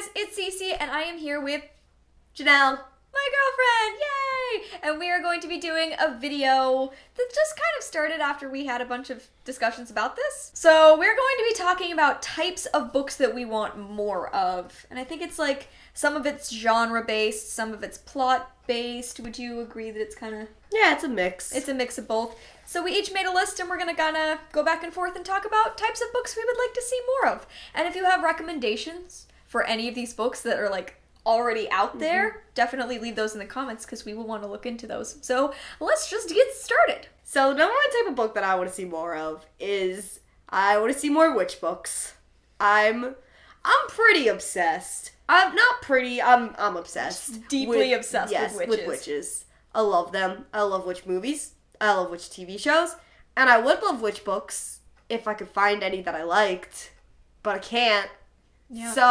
guys, it's Cece, and I am here with Janelle, my girlfriend, yay! And we are going to be doing a video that just kind of started after we had a bunch of discussions about this. So we're going to be talking about types of books that we want more of. And I think it's like, some of it's genre-based, some of it's plot-based. Would you agree that it's kind of... Yeah, it's a mix. It's a mix of both. So we each made a list and we're gonna kind of go back and forth and talk about types of books we would like to see more of. And if you have recommendations for any of these books that are like already out there, definitely leave those in the comments because we will want to look into those. So let's just get started. So the number one type of book that I want to see more of is I want to see more witch books. I'm pretty obsessed. I'm not pretty. I'm obsessed. Deeply obsessed with witches. With witches. I love them. I love witch movies. I love witch TV shows. And I would love witch books if I could find any that I liked. But I can't. Yeah. So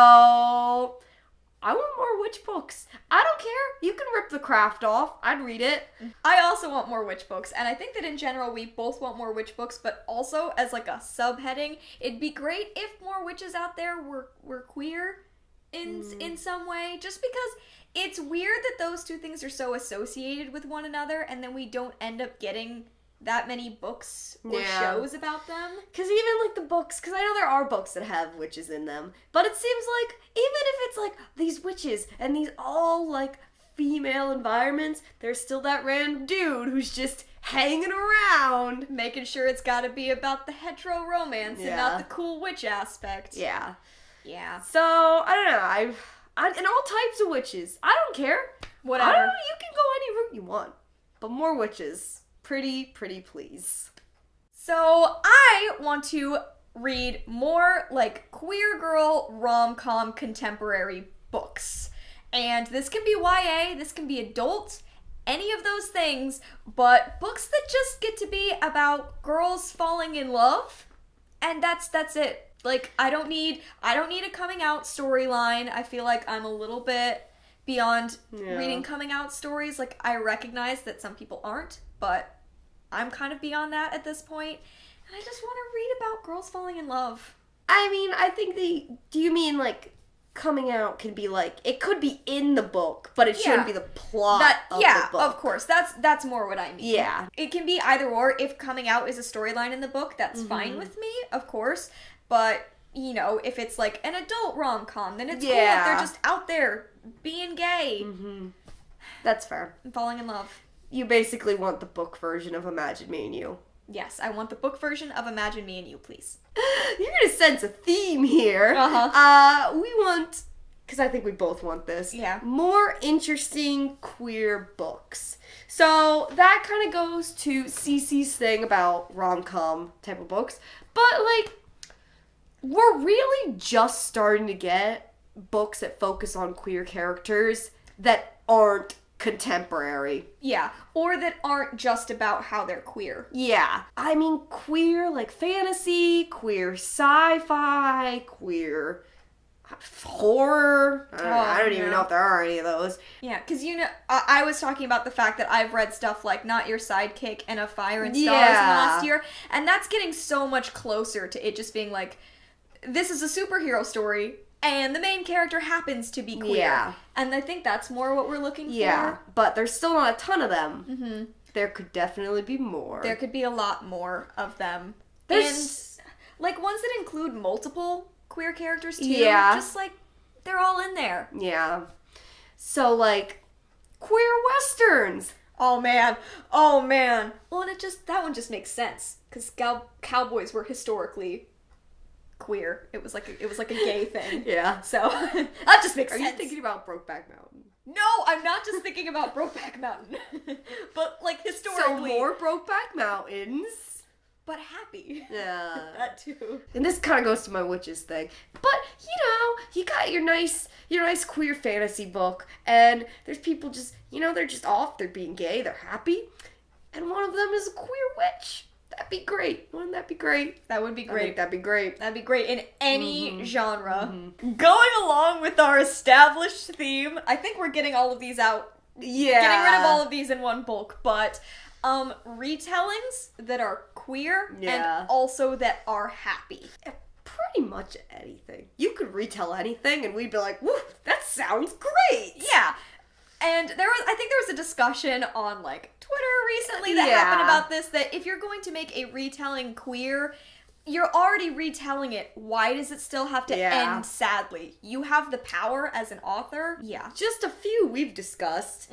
I want more witch books. I don't care. You can rip The Craft off. I'd read it. I also want more witch books, and I think that in general we both want more witch books, but also as like a subheading, it'd be great if more witches out there were queer in some way, just because it's weird that those two things are so associated with one another, and then we don't end up getting that many books or shows about them. Because even, like, the books, because I know there are books that have witches in them, but it seems like, even if it's, like, these witches and these all, like, female environments, there's still that random dude who's just hanging around. Making sure it's gotta be about the hetero romance and not the cool witch aspect. Yeah. Yeah. So, I don't know, and all types of witches. I don't care. Whatever. I don't know, you can go any route you want. But more witches. Pretty please. So I want to read more like queer girl rom-com contemporary books. And this can be YA, this can be adult, any of those things, but books that just get to be about girls falling in love. And that's it. Like I don't need a coming out storyline. I feel like I'm a little bit beyond reading coming out stories. Like I recognize that some people aren't, but I'm kind of beyond that at this point, and I just want to read about girls falling in love. I mean, I think do you mean, like, coming out can be, like, it could be in the book, but it shouldn't be the plot of the book. Yeah, of course. That's more what I mean. Yeah. It can be either or. If coming out is a storyline in the book, that's fine with me, of course, but, you know, if it's, like, an adult rom-com, then it's cool if they're just out there being gay. That's fair. And falling in love. You basically want the book version of Imagine Me and You. Yes, I want the book version of Imagine Me and You, please. You're gonna sense a theme here. We want, because I think we both want this, more interesting queer books. So that kind of goes to Cece's thing about rom-com type of books. But, like, we're really just starting to get books that focus on queer characters that aren't contemporary. Yeah, or that aren't just about how they're queer. Yeah. I mean, queer, like, fantasy, queer sci-fi, queer horror. I don't even know if there are any of those. Yeah, because, you know, I was talking about the fact that I've read stuff like Not Your Sidekick and A Fire and Stars last year, and that's getting so much closer to it just being like, this is a superhero story, and the main character happens to be queer. Yeah. And I think that's more what we're looking for. Yeah, but there's still not a ton of them. There could definitely be more. There could be a lot more of them. And, like, ones that include multiple queer characters, too. Yeah. Just, like, they're all in there. Yeah. So, like, queer westerns. Oh, man. Oh, man. Well, and that one just makes sense. Because cowboys were historically queer. It was like a gay thing. Yeah. So that just makes sense. Are you thinking about Brokeback Mountain? No, I'm not just thinking about Brokeback Mountain. But like historically. So more Brokeback Mountains. But happy. Yeah. That too. And this kind of goes to my witches thing. But, you know, you got your nice queer fantasy book, and there's people just, you know, they're just off, they're being gay, they're happy, and one of them is a queer witch. That'd be great. Wouldn't that be great? That would be great. I think that'd be great. That'd be great in any genre. Going along with our established theme, I think we're getting all of these out. Yeah. Getting rid of all of these in one bulk, but retellings that are queer and also that are happy. Pretty pretty much anything. You could retell anything and we'd be like, woo, that sounds great. Yeah. And I think there was a discussion on, like, Twitter recently that happened about this, that if you're going to make a retelling queer, you're already retelling it. Why does it still have to end sadly? You have the power as an author. Yeah. Just a few we've discussed.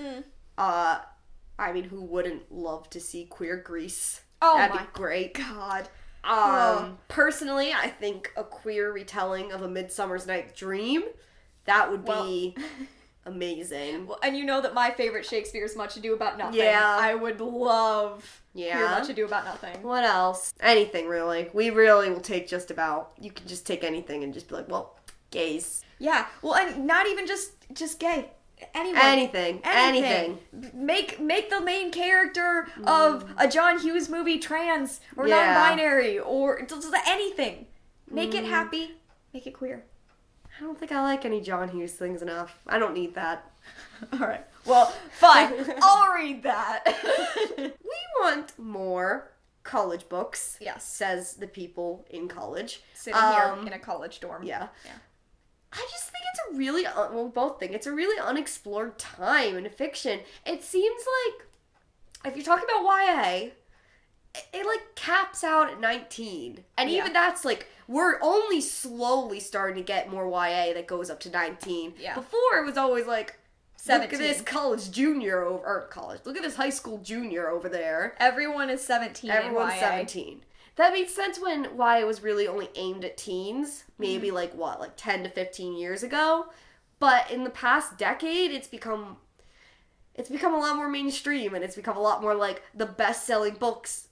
I mean, who wouldn't love to see queer Grease? Oh, that'd be great. God. Personally, I think a queer retelling of A Midsummer's Night Dream, that would be amazing. Well, and you know that my favorite Shakespeare is Much Ado About Nothing. Yeah. I would love hear Much Ado About Nothing. What else? Anything, really. We really will take just about, you can just take anything and just be like, well, gays. Yeah. Well, and not even just gay. Anyone. Anything. Make the main character of a John Hughes movie trans or non-binary or just anything. Make it happy. Make it queer. I don't think I like any John Hughes things enough. I don't need that. All right. Well, fine. I'll read that. We want more college books. Yes. Says the people in college. Sitting here in a college dorm. Yeah. I just think it's a really, well, we both think it's a really unexplored time in fiction. It seems like, if you're talking about YA, it like caps out at 19. And even that's like, we're only slowly starting to get more YA that goes up to 19. Yeah. Before it was always like, 17. Look at this college junior look at this high school junior over there. Everyone is 17 Everyone's in YA. 17. That made sense when YA was really only aimed at teens, maybe like 10 to 15 years ago. But in the past decade, it's become a lot more mainstream, and it's become a lot more like the best-selling books.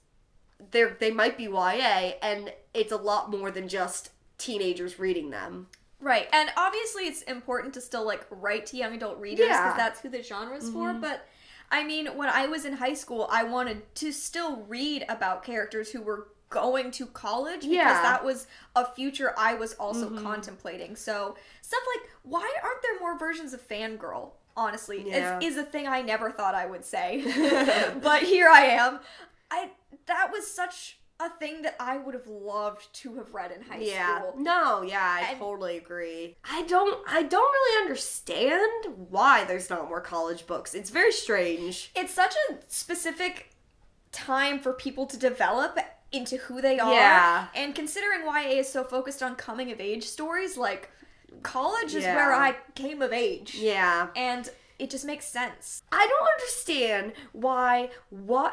They might be YA, and it's a lot more than just teenagers reading them. Right, and obviously it's important to still like write to young adult readers because that's who the genre's for, but I mean, when I was in high school, I wanted to still read about characters who were going to college because that was a future I was also contemplating. So stuff like, why aren't there more versions of Fangirl, honestly, is a thing I never thought I would say. But here I am. That was such a thing that I would have loved to have read in high school. I totally agree. I don't really understand why there's not more college books. It's very strange. It's such a specific time for people to develop into who they are. Yeah. And considering YA is so focused on coming of age stories, like, college is where I came of age. Yeah. And it just makes sense. I don't understand why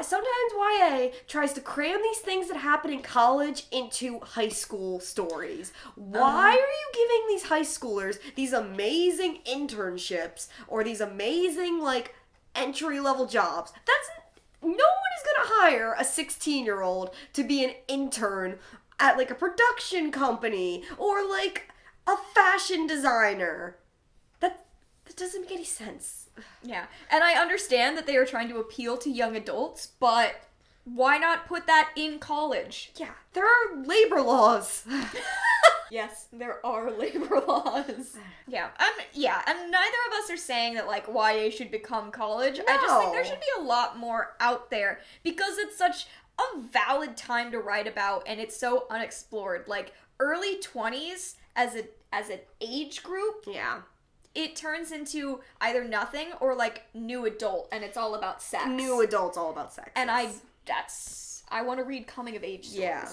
sometimes YA tries to cram these things that happen in college into high school stories. Why are you giving these high schoolers these amazing internships or these amazing, like, entry-level jobs? No one is gonna hire a 16-year-old to be an intern at, like, a production company or, like, a fashion designer. That doesn't make any sense. Yeah, and I understand that they are trying to appeal to young adults, but why not put that in college? Yeah, there are labor laws. Yes, there are labor laws. Yeah, and neither of us are saying that, like, YA should become college. No. I just think there should be a lot more out there because it's such a valid time to write about, and it's so unexplored. Like, early 20s as an age group. Yeah. It turns into either nothing or, like, new adult, and it's all about sex. New adult's all about sex. And I want to read coming of age stories. Yeah.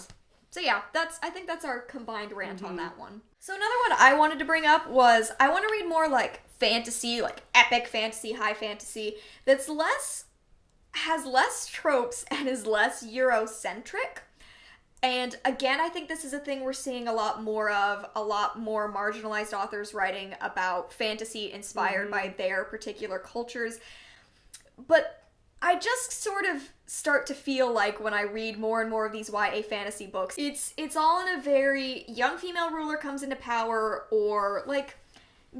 So yeah, I think that's our combined rant on that one. So another one I wanted to bring up was I want to read more, like, fantasy, like epic fantasy, high fantasy, has less tropes and is less Eurocentric. And again, I think this is a thing we're seeing a lot more marginalized authors writing about fantasy inspired by their particular cultures. But I just sort of start to feel like when I read more and more of these YA fantasy books, it's all in a very young female ruler comes into power or, like,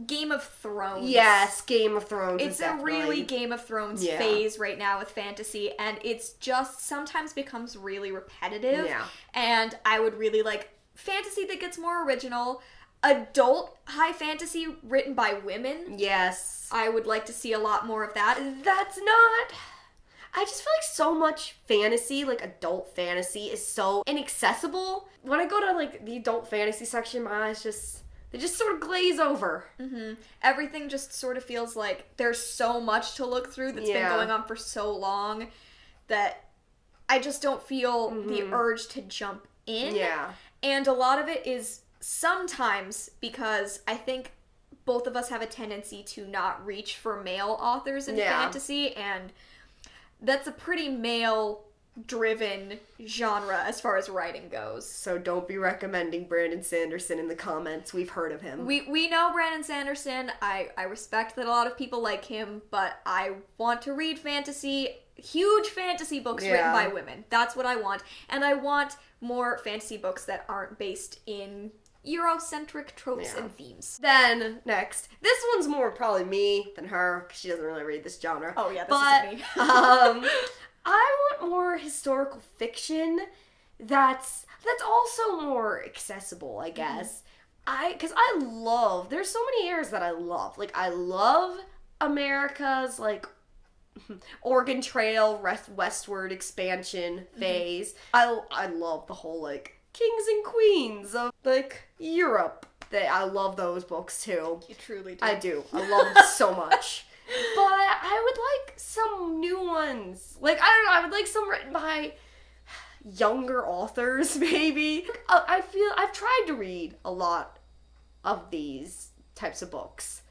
Game of Thrones. Yes, Game of Thrones. It's a really Game of Thrones phase right now with fantasy, and it's just sometimes becomes really repetitive. Yeah. And I would really like fantasy that gets more original, adult high fantasy written by women. Yes. I would like to see a lot more of that. I just feel like so much fantasy, like adult fantasy, is so inaccessible. When I go to like the adult fantasy section, my eyes they just sort of glaze over. Mm-hmm. Everything just sort of feels like there's so much to look through that's been going on for so long that I just don't feel the urge to jump in. Yeah. And a lot of it is sometimes because I think both of us have a tendency to not reach for male authors in fantasy, and that's a pretty male-driven genre as far as writing goes. So don't be recommending Brandon Sanderson in the comments. We've heard of him. We know Brandon Sanderson. I respect that a lot of people like him, but I want to read fantasy, huge fantasy books written by women. That's what I want. And I want more fantasy books that aren't based in Eurocentric tropes and themes. Then, next. This one's more probably me than her, because she doesn't really read this genre. Oh yeah, this is me. I want more historical fiction that's also more accessible, I guess. Because I love, there's so many eras that I love. Like, I love America's, like, Oregon Trail, westward expansion phase. I love the whole, like, kings and queens of, like, Europe. I love those books, too. You truly do. I do. I love them so much. But I would like some new ones. Like, I don't know, I would like some written by younger authors, maybe. I feel I've tried to read a lot of these types of books.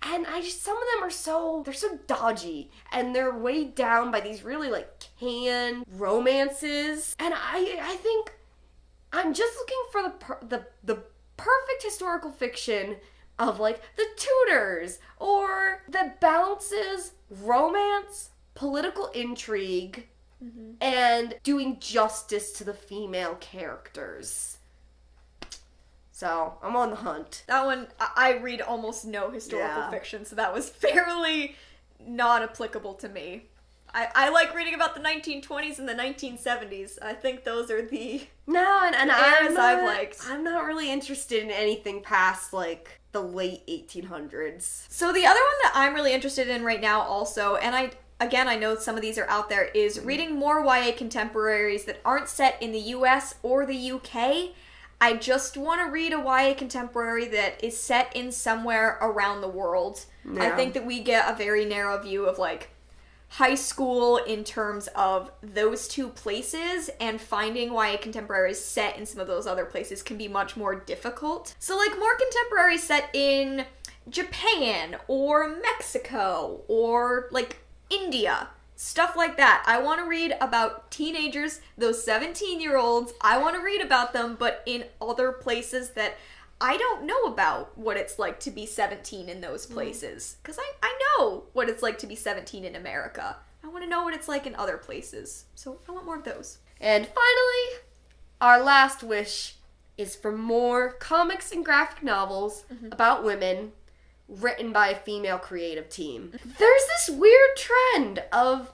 And some of them are they're so dodgy, and they're weighed down by these really, like, canned romances. And I think I'm just looking for the perfect historical fiction of, like, the Tudors, or that balances romance, political intrigue, and doing justice to the female characters. So, I'm on the hunt. That one, I read almost no historical fiction, so that was fairly not applicable to me. I like reading about the 1920s and the 1970s. I think those are the eras I've liked. I'm not really interested in anything past, like, the late 1800s. So the other one that I'm really interested in right now also, and I know some of these are out there, is reading more YA contemporaries that aren't set in the US or the UK. I just want to read a YA contemporary that is set in somewhere around the world. Yeah. I think that we get a very narrow view of, like, high school in terms of those two places, and finding YA contemporaries set in some of those other places can be much more difficult. So, like, more contemporaries set in Japan or Mexico or, like, India. Stuff like that. I want to read about teenagers, those 17-year-olds. I want to read about them, but in other places that I don't know about what it's like to be 17 in those places. Because I know what it's like to be 17 in America. I want to know what it's like in other places. So I want more of those. And finally, our last wish is for more comics and graphic novels about women written by a female creative team. There's this weird trend of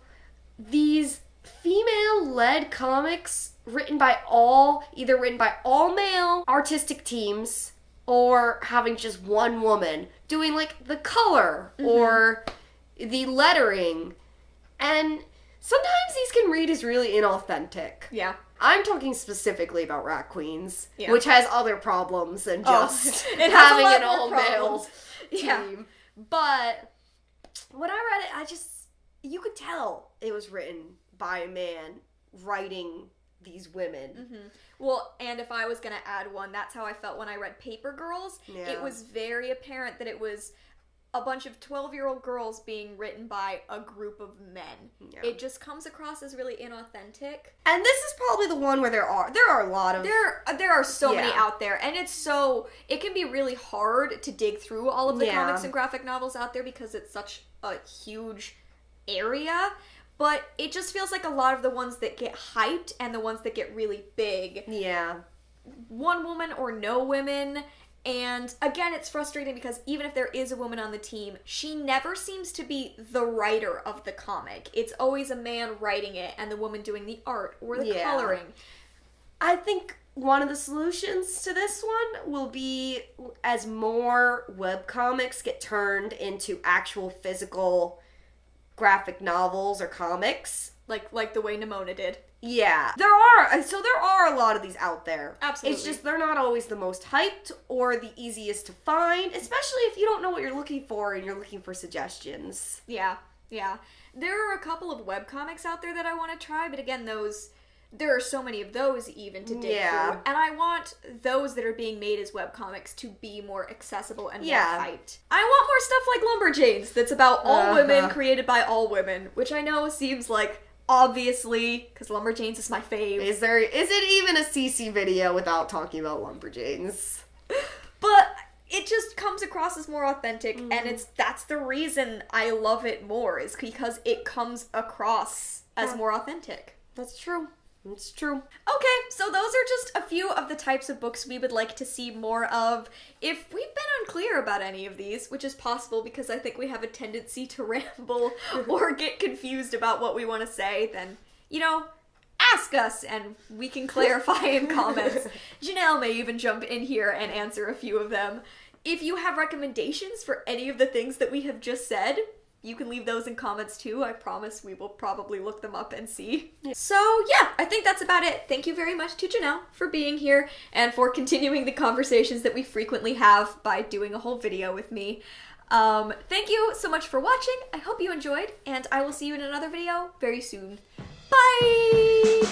these female-led comics either written by all male artistic teams, or having just one woman doing, like, the color or the lettering. And sometimes these can read as really inauthentic. Yeah. I'm talking specifically about Rat Queens, which has other problems than just having an all-male team. Yeah. But when I read it, you could tell it was written by a man writing these women. Well, and if I was going to add one, that's how I felt when I read Paper Girls. Yeah. It was very apparent that it was a bunch of 12-year-old girls being written by a group of men. Yeah. It just comes across as really inauthentic. And this is probably the one where there are a lot of... There are so many out there, and it can be really hard to dig through all of the comics and graphic novels out there because it's such a huge area. But it just feels like a lot of the ones that get hyped and the ones that get really big. Yeah. One woman or no women. And again, it's frustrating because even if there is a woman on the team, she never seems to be the writer of the comic. It's always a man writing it and the woman doing the art or the coloring. I think one of the solutions to this one will be, as more webcomics get turned into actual physical graphic novels or comics, Like the way Nimona did. Yeah. There are a lot of these out there. Absolutely. It's just they're not always the most hyped or the easiest to find, especially if you don't know what you're looking for and you're looking for suggestions. Yeah. There are a couple of webcomics out there that I want to try, but again, there are so many of those even to dig through. And I want those that are being made as webcomics to be more accessible and more hyped. I want more stuff like Lumberjanes that's about all women created by all women, which I know seems like obviously, because Lumberjanes is my fave. Is it even a CC video without talking about Lumberjanes? But it just comes across as more authentic, and that's the reason I love it more, is because it comes across as more authentic. That's true. It's true. Okay, so those are just a few of the types of books we would like to see more of. If we've been unclear about any of these, which is possible because I think we have a tendency to ramble or get confused about what we want to say, then, ask us and we can clarify in comments. Janelle may even jump in here and answer a few of them. If you have recommendations for any of the things that we have just said, you can leave those in comments too. I promise we will probably look them up and see. So yeah, I think that's about it. Thank you very much to Janelle for being here and for continuing the conversations that we frequently have by doing a whole video with me. Thank you so much for watching. I hope you enjoyed, and I will see you in another video very soon. Bye!